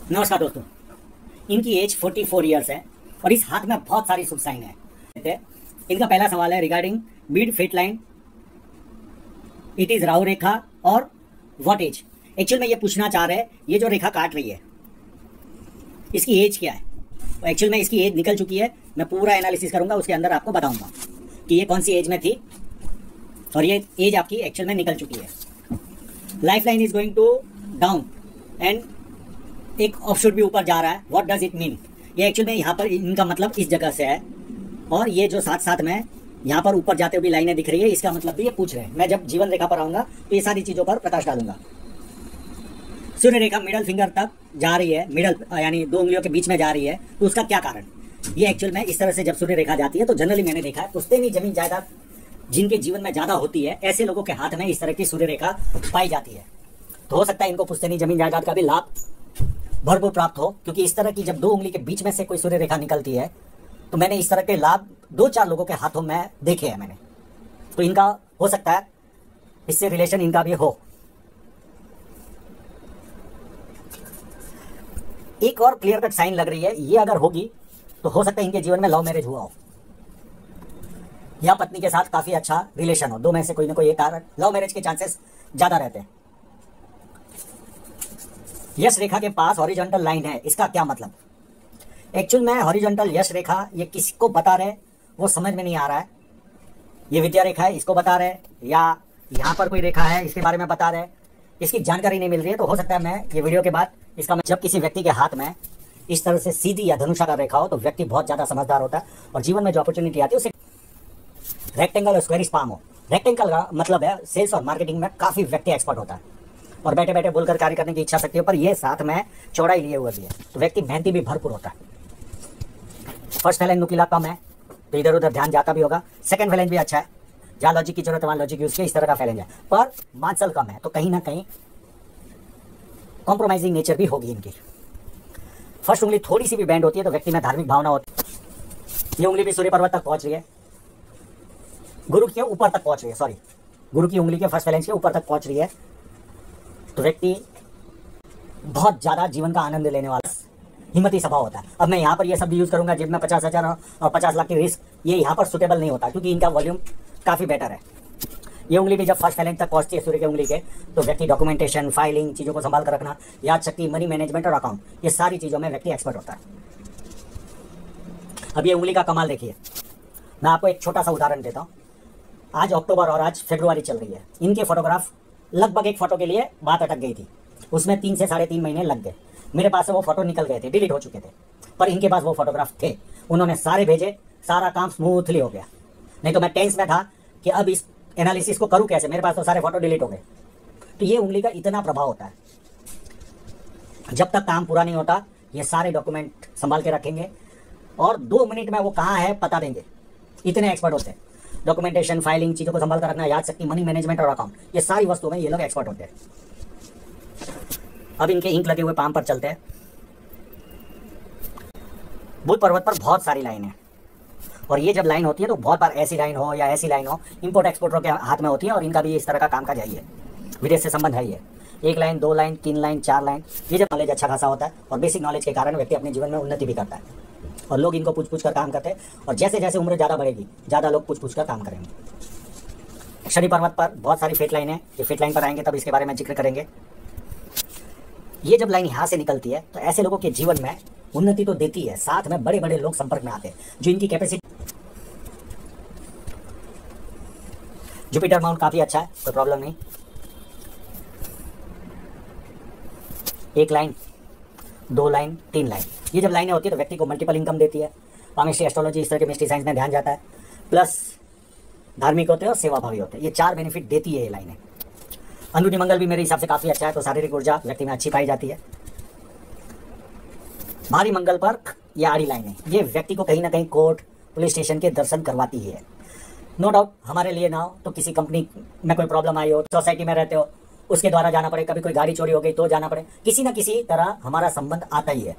नमस्कार दोस्तों, इनकी एज 44 ईयर्स है और इस हाथ में बहुत सारी शुभ साइन है। इनका पहला सवाल है regarding mid fate line, it is Rahu रेखा और व्हाट एज। एक्चुअल में ये पूछना चाह रहे हैं, ये जो रेखा काट रही है इसकी एज क्या है। तो एक्चुअल में इसकी एज निकल चुकी है, मैं पूरा एनालिसिस करूंगा, उसके अंदर आपको बताऊंगा कि ये कौन सी एज में थी और ये एज आपकी एक्चुअल में निकल चुकी है। Life line is going to down and एक ऑफशूट भी ऊपर जा रहा है। What does it mean? ये एक्चुअल में यहाँ पर इनका मतलब इस जगह से है और ये जो साथ साथ में यहाँ पर ऊपर जाते हुए लाइनें दिख रही है, इसका मतलब भी ये पूछ रहे हैं। मैं जब जीवन रेखा पर आऊंगा तो ये सारी चीजों पर प्रकाश डालूंगा। सूर्य रेखा मिडल फिंगर तक जा रही है, मिडल यानी दो उंगलियों के बीच में जा रही है, तो उसका क्या कारण? ये एक्चुअल में इस तरह से जब सूर्य रेखा जाती है तो जनरली मैंने देखा है पुश्तैनी जमीन जायदाद जिनके जीवन में ज्यादा होती है, ऐसे लोगों के हाथ में इस तरह की सूर्य रेखा पाई जाती है। तो हो सकता है इनको पुश्तैनी जमीन जायदाद का भी लाभ भरपूर प्राप्त हो, क्योंकि इस तरह की जब दो उंगली के बीच में से कोई सूर्य रेखा निकलती है तो मैंने इस तरह के लाभ 2-4 लोगों के हाथों में देखे हैं मैंने। तो इनका हो सकता है इससे रिलेशन इनका भी हो। एक और क्लियर कट साइन लग रही है, ये अगर होगी तो हो सकता है इनके जीवन में लव मैरिज हुआ हो या पत्नी के साथ काफी अच्छा रिलेशन हो। दो में से कोई ना कोई एक कारण लव मैरिज के चांसेस ज्यादा रहते हैं। यश रेखा के पास हॉरिजॉन्टल लाइन है, इसका क्या मतलब? एक्चुअल में हॉरिजॉन्टल यश रेखा ये किसको बता रहे वो समझ में नहीं आ रहा है। ये विद्या रेखा है, इसको बता रहे, या यहाँ पर कोई रेखा है इसके बारे में बता रहे, इसकी जानकारी नहीं मिल रही है। तो हो सकता है मैं ये वीडियो के बाद इसका जब किसी व्यक्ति के हाथ में इस तरह से सीधी या धनुषाकार रेखा हो तो व्यक्ति बहुत ज्यादा समझदार होता है और जीवन में जो अपॉर्चुनिटी आती है उसे रेक्टेंगल और स्क्वायर स्पाम हो। रेक्टेंगल का मतलब है सेल्स और मार्केटिंग में काफी व्यक्ति एक्सपर्ट होता है और बैठे बैठे बोलकर कार्य करने की इच्छा शक्ति है, पर ये साथ में चौड़ाई लिए हुए भी है तो व्यक्ति मेहनती भी भरपूर होता है। फर्स्ट फैलेंज नुकीला कम है तो इधर उधर ध्यान जाता भी होगा। सेकंड फैलेंज भी अच्छा है, जहां लॉजिक की जरूरत है वहां लॉजिक यूज किया, इस तरह का फैलेंज है, पर मांसल कम है तो कहीं ना कहीं कॉम्प्रोमाइजिंग नेचर भी होगी इनकी। फर्स्ट उंगली थोड़ी सी भी बैंड होती है तो व्यक्ति में धार्मिक भावना होती है। ये उंगली भी सूर्य पर्वत तक पहुंच रही है, गुरु के ऊपर तक पहुंच रही है, सॉरी गुरु की उंगली के फर्स्ट फैलेंज के ऊपर तक पहुंच रही है, तो व्यक्ति बहुत ज्यादा जीवन का आनंद लेने वाला हिम्मती स्वभाव होता है। अब मैं यहाँ पर ये शब्द यूज करूंगा जेब में 50,000 और 50 लाख की रिस्क, ये यहाँ पर सुटेबल नहीं होता क्योंकि इनका वॉल्यूम काफी बेटर है। ये उंगली भी जब फर्स्ट फैलेंज तक पहुंचती है सूर्य की उंगली के, तो व्यक्ति डॉक्यूमेंटेशन, फाइलिंग, चीजों को संभाल कर रखना, याद शक्ति, मनी मैनेजमेंट और अकाउंट, ये सारी चीजों में व्यक्ति एक्सपर्ट होता है। अब ये उंगली का कमाल देखिए, मैं आपको एक छोटा सा उदाहरण देता हूँ। आज अक्टूबर और आज फरवरी चल रही है, इनके फोटोग्राफ लगभग एक फोटो के लिए बात अटक गई थी, उसमें 3 से 3.5 महीने लग गए। मेरे पास से वो फोटो निकल गए थे, डिलीट हो चुके थे, पर इनके पास वो फोटोग्राफ थे, उन्होंने सारे भेजे, सारा काम स्मूथली हो गया। नहीं तो मैं टेंस में था कि अब इस एनालिसिस को करूं कैसे, मेरे पास तो सारे फोटो डिलीट हो गए। तो ये उंगली का इतना प्रभाव होता है, जब तक काम पूरा नहीं होता ये सारे डॉक्यूमेंट संभाल के रखेंगे और 2 मिनट में वो कहाँ है पता देंगे, इतने एक्सपर्ट होते हैं। डॉक्यूमेंटेशन, फाइलिंग, चीजों को संभाल कर रखना, याद शक्ति, मनी मैनेजमेंट और अकाउंट, ये सारी वस्तुओं में ये लोग एक्सपर्ट होते हैं। अब इनके इंक लगे हुए पाम पर चलते हैं। बुध पर्वत पर बहुत सारी लाइन है और ये जब लाइन होती है तो बहुत बार ऐसी लाइन हो या ऐसी लाइन हो इंपोर्ट एक्सपोर्टरों के हाथ में होती है और इनका भी इस तरह का काम का जाइए, विदेश से संबंध है। ये 1 लाइन, 2 लाइन, 3 लाइन, 4 लाइन, ये जब नॉलेज अच्छा खासा होता है और बेसिक नॉलेज के कारण व्यक्ति अपने जीवन में उन्नति भी करता है और लोग इनको पूछ पूछ कर काम करते हैं और जैसे जैसे उम्र ज़्यादा बढ़ेगी ज़्यादा लोग पूछ पूछ कर काम करेंगे। शनि पर्वत पर बहुत सारी फेट लाइन है, ये फेट लाइन पर आएंगे तब इसके बारे में जिक्र करेंगे। ये जब लाइन यहाँ से निकलती है तो ऐसे लोगों के जीवन में उन्नति तो देती है, साथ में बड़े बड़े लोग संपर्क में आते हैं जो इनकी कैपेसिटी। जुपिटर माउंट काफी अच्छा है, कोई प्रॉब्लम नहीं। 1 लाइन, 2 लाइन, 3 लाइन, ये जब लाइनें होती है तो व्यक्ति को मल्टीपल इनकम देती है। पामिस्ट्री, एस्ट्रोलॉजी, इस तरह के मिस्ट्री साइंस में ध्यान जाता है, प्लस धार्मिक होते हैं और सेवाभावी होते हैं, ये 4 बेनिफिट देती है ये लाइनें। अंदरूनी मंगल भी मेरे हिसाब से काफी अच्छा है, तो शारीरिक ऊर्जा व्यक्ति में अच्छी पाई जाती है। भारी मंगल पर ये आड़ी लाइनें, ये व्यक्ति को कहीं ना कहीं कोर्ट, पुलिस स्टेशन के दर्शन करवाती है। नो डाउट हमारे लिए ना हो तो किसी कंपनी में कोई प्रॉब्लम आई हो, सोसाइटी में रहते हो उसके द्वारा जाना पड़े, कभी कोई गाड़ी चोरी हो गई तो जाना पड़े, किसी ना किसी तरह हमारा संबंध आता ही है।